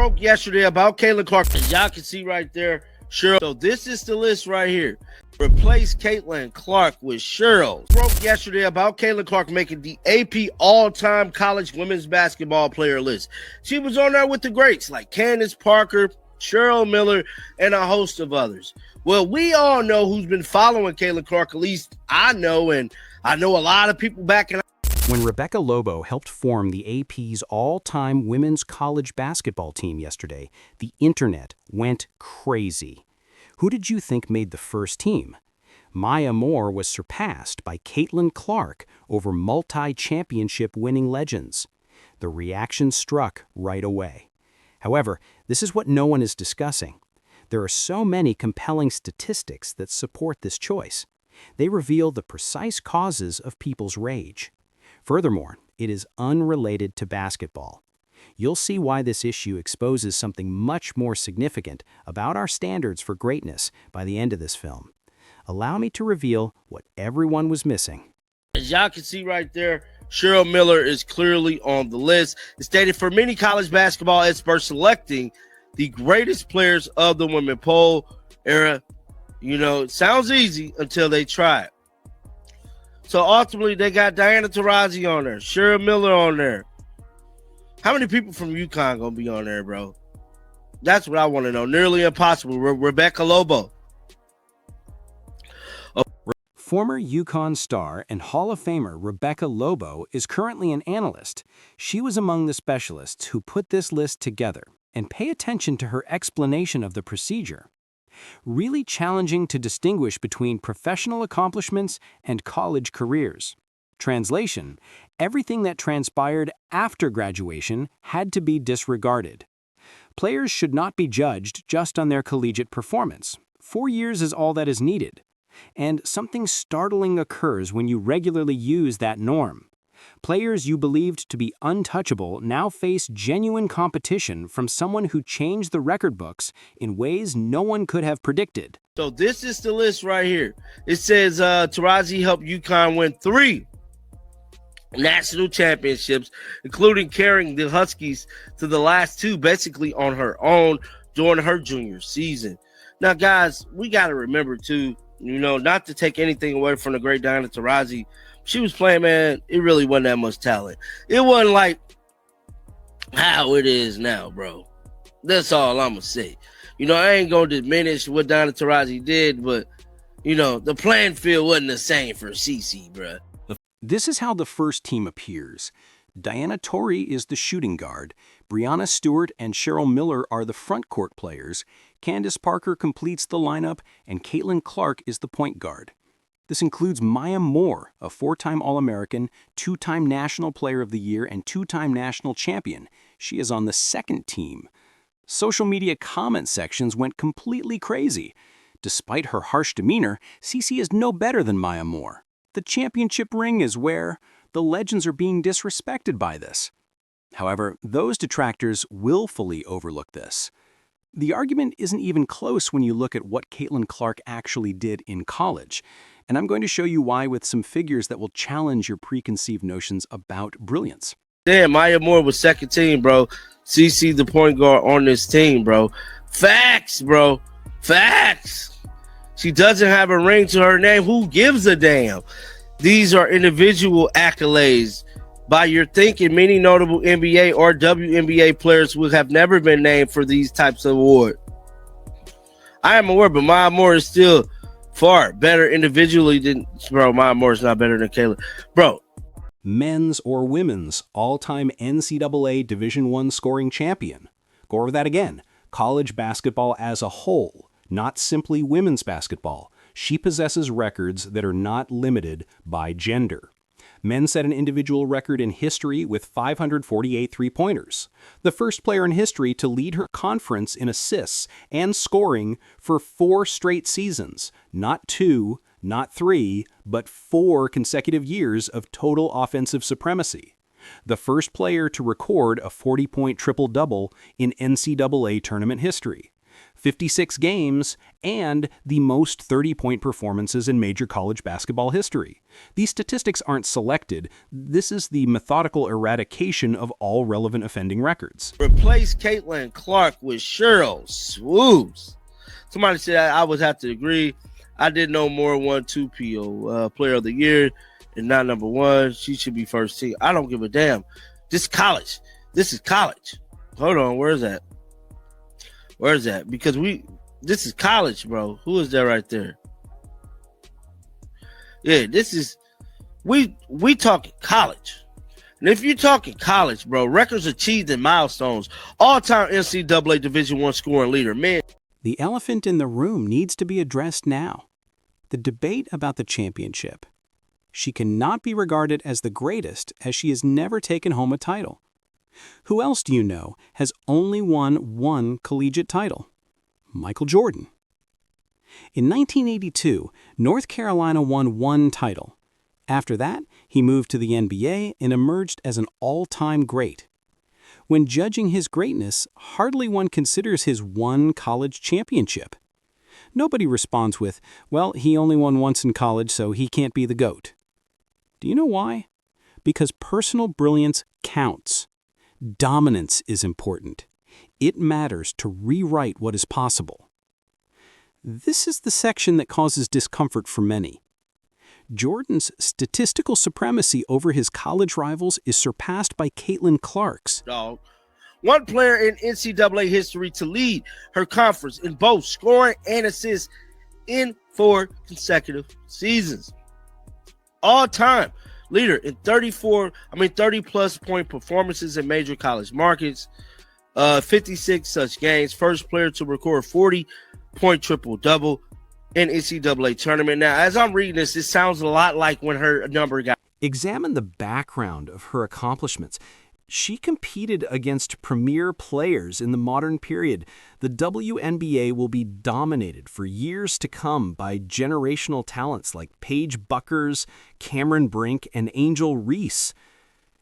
broke yesterday about Caitlin Clark. As y'all can see right there, Cheryl. So this is the list right here. Replace Caitlin Clark with Cheryl. Broke yesterday about Caitlin Clark making the AP all-time college women's basketball player list. She was on there with the greats like Candace Parker, Cheryl Miller, and a host of others. Well, we all know who's been following Caitlin Clark. At least I know, and I know a lot of people back in. When Rebecca Lobo helped form the AP's all-time women's college basketball team yesterday, the internet went crazy. Who did you think made the first team? Maya Moore was surpassed by Caitlin Clark over multi-championship winning legends. The reaction struck right away. However, this is what no one is discussing. There are so many compelling statistics that support this choice. They reveal the precise causes of people's rage. Furthermore, it is unrelated to basketball. You'll see why this issue exposes something much more significant about our standards for greatness by the end of this film. Allow me to reveal what everyone was missing. As y'all can see right there, Cheryl Miller is clearly on the list. It's stated for many college basketball experts selecting the greatest players of the women poll era. You know, it sounds easy until they try it. So ultimately, they got Diana Taurasi on there, Cheryl Miller on there. How many people from UConn gonna be on there, bro? That's what I want to know. Nearly impossible. Rebecca Lobo. Former UConn star and Hall of Famer Rebecca Lobo is currently an analyst. She was among the specialists who put this list together, and pay attention to her explanation of the procedure. Really challenging to distinguish between professional accomplishments and college careers. Translation: everything that transpired after graduation had to be disregarded. Players should not be judged just on their collegiate performance. 4 years is all that is needed. And something startling occurs when you regularly use that norm. Players you believed to be untouchable now face genuine competition from someone who changed the record books in ways no one could have predicted. So this is the list right here. It says Taurasi helped UConn win 3 national championships, including carrying the Huskies to the last 2 basically on her own during her junior season. Now, guys, we got to remember, too, you know, not to take anything away from the great Diana Taurasi. She was playing, man, it really wasn't that much talent. It wasn't like how it is now, bro. That's all I'm going to say. You know, I ain't going to diminish what Diana Taurasi did, but, you know, the playing field wasn't the same for CC, bro. This is how the first team appears. Diana Torrey is the shooting guard, Brianna Stewart and Cheryl Miller are the front court players, Candace Parker completes the lineup, and Caitlin Clark is the point guard. This includes Maya Moore, a 4-time All-American, 2-time National Player of the Year, and 2-time National Champion. She is on the second team. Social media comment sections went completely crazy. Despite her harsh demeanor, CC is no better than Maya Moore. The championship ring is where the legends are being disrespected by this. However, those detractors willfully overlook this. The argument isn't even close when you look at what Caitlin Clark actually did in college, and I'm going to show you why with some figures that will challenge your preconceived notions about brilliance. Damn, Maya Moore was second team, bro. CC the point guard on this team, bro. Facts, bro. Facts. She doesn't have a ring to her name. Who gives a damn? These are individual accolades by your thinking. Many notable NBA or WNBA players who have never been named for these types of awards. I am aware, but Maya Moore is still far better individually than, bro. Maya Moore is not better than Caitlin, bro. Men's or women's all-time NCAA Division I scoring champion. Go over that again. College basketball as a whole, not simply women's basketball. She possesses records that are not limited by gender. Men set an individual record in history with 548 three-pointers. The first player in history to lead her conference in assists and scoring for 4 straight seasons. Not 2, not 3, but 4 consecutive years of total offensive supremacy. The first player to record a 40-point triple-double in NCAA tournament history. 56 games, and the most 30-point performances in major college basketball history. These statistics aren't selected. This is the methodical eradication of all relevant offending records. Replace Caitlin Clark with Cheryl Swoops. Somebody said I would have to agree. I did know more won 2PO player of the year and not number one. She should be first team. I don't give a damn. This is college. This is college. Hold on. Where's that? Where's that? Because this is college, bro. Who is that right there? Yeah, this is we talking college. And if you're talking college, bro, records achieved and milestones, all-time NCAA Division I scoring leader, man. The elephant in the room needs to be addressed now. The debate about the championship. She cannot be regarded as the greatest as she has never taken home a title. Who else do you know has only won one collegiate title? Michael Jordan. In 1982, North Carolina won one title. After that, he moved to the NBA and emerged as an all-time great. When judging his greatness, hardly one considers his one college championship. Nobody responds with, well, he only won once in college, so he can't be the GOAT. Do you know why? Because personal brilliance counts. Dominance is important. It matters to rewrite what is possible. This is the section that causes discomfort for many. Jordan's statistical supremacy over his college rivals is surpassed by Caitlin Clark's. Dog. One player in NCAA history to lead her conference in both scoring and assists in 4 consecutive seasons. All-time leader in 30-plus point performances in major college markets, 56 such games, first player to record 40-point triple-double in NCAA tournament. Now, as I'm reading this, it sounds a lot like when her number got. Examine the background of her accomplishments. She competed against premier players in the modern period. The WNBA will be dominated for years to come by generational talents like Paige Buckers, Cameron Brink, and Angel Reese.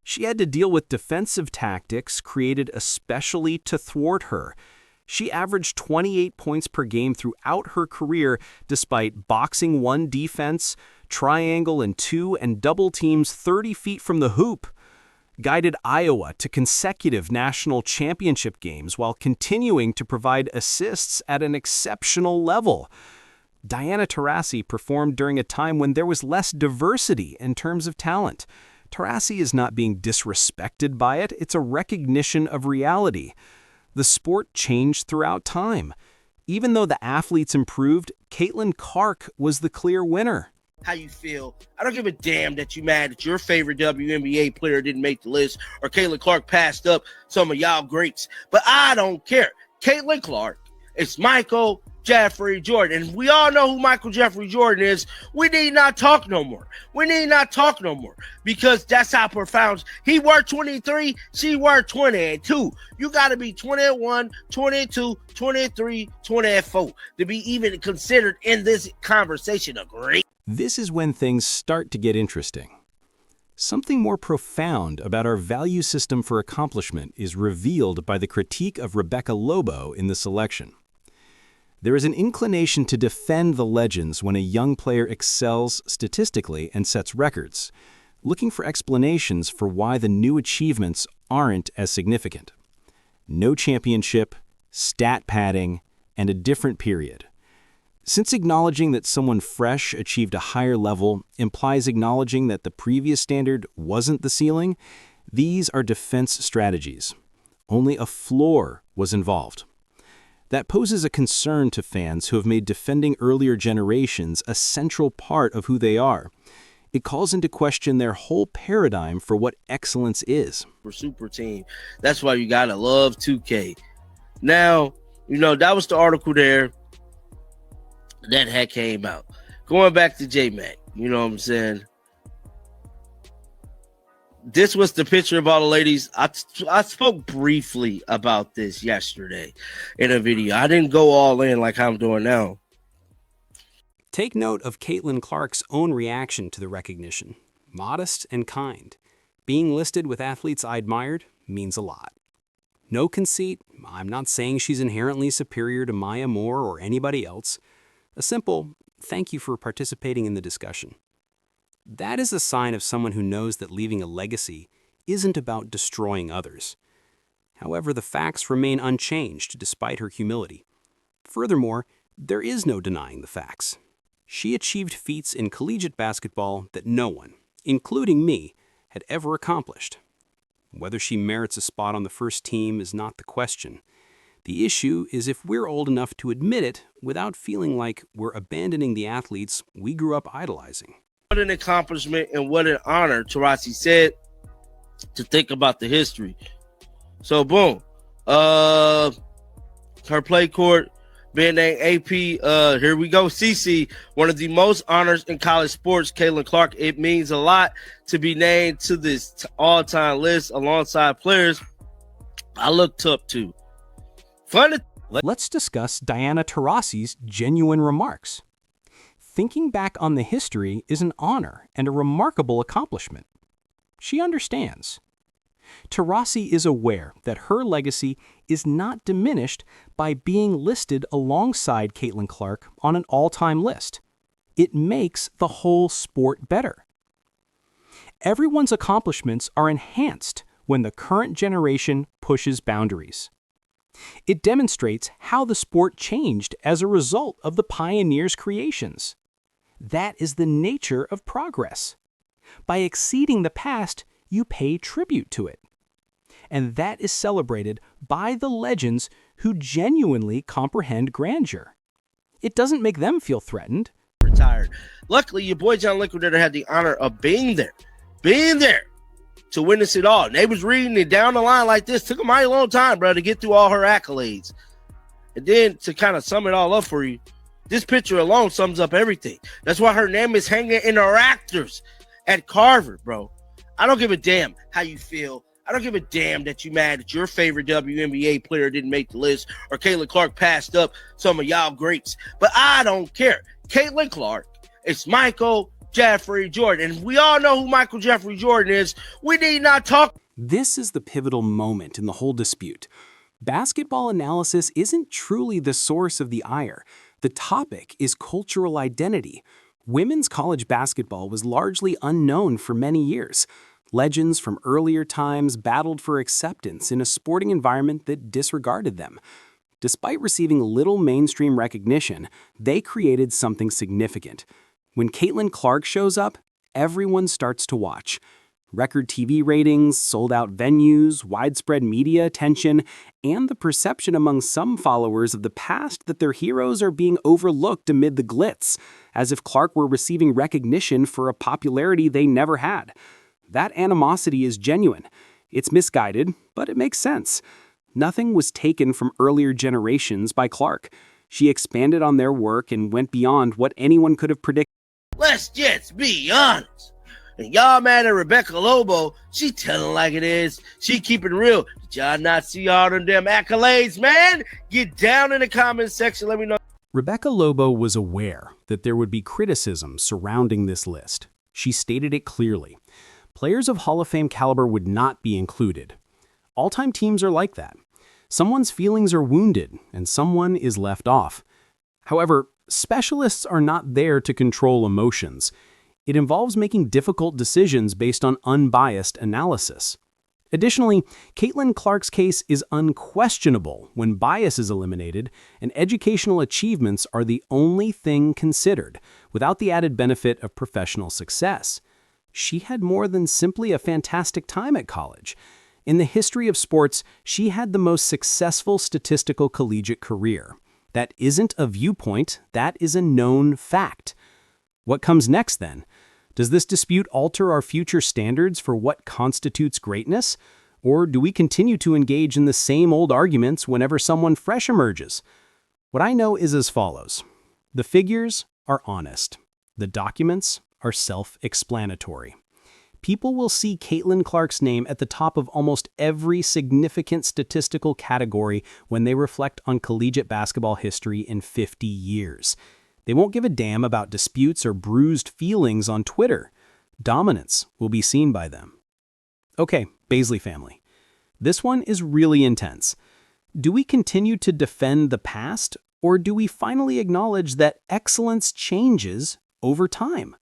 She had to deal with defensive tactics created especially to thwart her. She averaged 28 points per game throughout her career despite boxing one defense, triangle and two, and double teams 30 feet from the hoop. Guided Iowa to consecutive national championship games while continuing to provide assists at an exceptional level. Diana Taurasi performed during a time when there was less diversity in terms of talent. Taurasi is not being disrespected by it, it's a recognition of reality. The sport changed throughout time. Even though the athletes improved, Caitlin Clark was the clear winner. How you feel. I don't give a damn that you mad that your favorite WNBA player didn't make the list or Caitlin Clark passed up some of y'all greats. But I don't care. Caitlin Clark, it's Michael Jeffrey Jordan. And we all know who Michael Jeffrey Jordan is. We need not talk no more. We need not talk no more because that's how profound. He were 23, she were 22. You got to be 21, 22, 23, 24 to be even considered in this conversation a great. This is when things start to get interesting. Something more profound about our value system for accomplishment is revealed by the critique of Rebecca Lobo in the selection. There is an inclination to defend the legends when a young player excels statistically and sets records, looking for explanations for why the new achievements aren't as significant. No championship, stat padding, and a different period. Since acknowledging that someone fresh achieved a higher level implies acknowledging that the previous standard wasn't the ceiling, these are defense strategies. Only a floor was involved. That poses a concern to fans who have made defending earlier generations a central part of who they are. It calls into question their whole paradigm for what excellence is. Super team. That's why you gotta love 2K. Now, that was the article there that had came out. Going back to J-Mac, you know what I'm saying? This was the picture of all the ladies. I spoke briefly about this yesterday in a video. I didn't go all in like I'm doing now. Take note of Caitlin Clark's own reaction to the recognition. Modest and kind. Being listed with athletes I admired means a lot. No conceit, I'm not saying she's inherently superior to Maya Moore or anybody else. A simple, thank you for participating in the discussion. That is a sign of someone who knows that leaving a legacy isn't about destroying others. However, the facts remain unchanged despite her humility. Furthermore, there is no denying the facts. She achieved feats in collegiate basketball that no one, including me, had ever accomplished. Whether she merits a spot on the first team is not the question. The issue is if we're old enough to admit it without feeling like we're abandoning the athletes we grew up idolizing. What an accomplishment and what an honor, Taurasi said, to think about the history. So, boom. Her play court being named AP. Here we go. CC, one of the most honors in college sports. Caitlin Clark. It means a lot to be named to this all-time list alongside players I looked up to. Let's discuss Diana Taurasi's genuine remarks. Thinking back on the history is an honor and a remarkable accomplishment. She understands. Taurasi is aware that her legacy is not diminished by being listed alongside Caitlin Clark on an all-time list. It makes the whole sport better. Everyone's accomplishments are enhanced when the current generation pushes boundaries. It demonstrates how the sport changed as a result of the pioneers' creations. That is the nature of progress. By exceeding the past, you pay tribute to it. And that is celebrated by the legends who genuinely comprehend grandeur. It doesn't make them feel threatened. Retired. Luckily, your boy John Liquidator had the honor of being there to witness it all. And they was reading it down the line like this. Took a mighty long time, bro, to get through all her accolades. And then to kind of sum it all up for you, this picture alone sums up everything. That's why her name is hanging in the rafters at Carver, bro. I don't give a damn how you feel. I don't give a damn that you mad that your favorite WNBA player didn't make the list or Caitlin Clark passed up some of y'all greats. But I don't care. Caitlin Clark, it's Michael Jeffrey Jordan. And we all know who Michael Jeffrey Jordan is. We need not talk. This is the pivotal moment in the whole dispute. Basketball analysis isn't truly the source of the ire. The topic is cultural identity. Women's college basketball was largely unknown for many years. Legends from earlier times battled for acceptance in a sporting environment that disregarded them. Despite receiving little mainstream recognition, they created something significant. When Caitlin Clark shows up, everyone starts to watch. Record TV ratings, sold-out venues, widespread media attention, and the perception among some followers of the past that their heroes are being overlooked amid the glitz, as if Clark were receiving recognition for a popularity they never had. That animosity is genuine. It's misguided, but it makes sense. Nothing was taken from earlier generations by Clark. She expanded on their work and went beyond what anyone could have predicted. Let's just be honest. And y'all mad at Rebecca Lobo, she telling like it is. She keeping real. Did y'all not see all them damn accolades, man? Get down in the comment section. Let me know. Rebecca Lobo was aware that there would be criticism surrounding this list. She stated it clearly. Players of Hall of Fame caliber would not be included. All-time teams are like that. Someone's feelings are wounded, and someone is left off. However, specialists are not there to control emotions. It involves making difficult decisions based on unbiased analysis. Additionally, Caitlin Clark's case is unquestionable when bias is eliminated and educational achievements are the only thing considered, without the added benefit of professional success. She had more than simply a fantastic time at college. In the history of sports, she had the most successful statistical collegiate career. That isn't a viewpoint, that is a known fact. What comes next then? Does this dispute alter our future standards for what constitutes greatness? Or do we continue to engage in the same old arguments whenever someone fresh emerges? What I know is as follows. The figures are honest. The documents are self-explanatory. People will see Caitlin Clark's name at the top of almost every significant statistical category when they reflect on collegiate basketball history in 50 years. They won't give a damn about disputes or bruised feelings on Twitter. Dominance will be seen by them. Okay, Baisley family. This one is really intense. Do we continue to defend the past, or do we finally acknowledge that excellence changes over time?